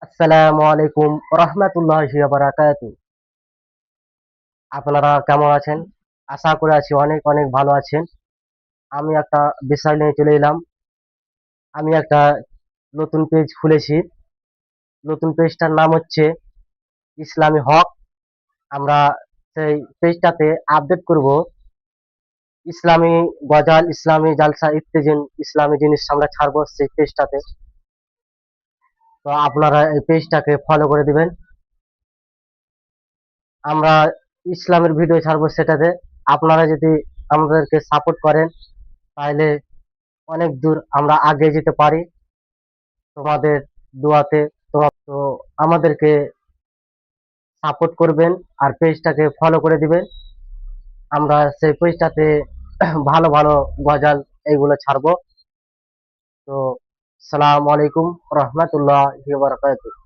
আসসালামু আলাইকুম রহমতুল্লাহি ওয়া বারাকাতুহু। আপনারা কেমন আছেন? আশা করে আছি অনেক অনেক ভালো আছেন। আমি একটা বিষয় নিয়ে চলে এলাম। আমি একটা নতুন পেজ খুলেছি। নতুন পেজটার নাম হচ্ছে ইসলামী হক। আমরা সেই পেজটাতে আপডেট করব ইসলামী গজাল, ইসলামী জালসা ইত্তেজিন, ইসলামী জিনিস আমরা ছাড়বো সেই পেজটাতে। তো আপনারা এই পেজটাকে ফলো করে দিবেন। আমরা ইসলামের ভিডিও ছাড়বো সেটাতে। আপনারা যদি আমাদেরকে সাপোর্ট করেন তাহলে অনেক দূর আমরা আগে যেতে পারি তোমাদের দোয়াতে। তো আমাদেরকে সাপোর্ট করবেন আর পেজটাকে ফলো করে দিবেন। আমরা সেই পেজটাতে ভালো ভালো গজাল এইগুলো ছাড়বো। তো সালাম আলাইকুম রহমতুল্লাহ বারাকাতুহু।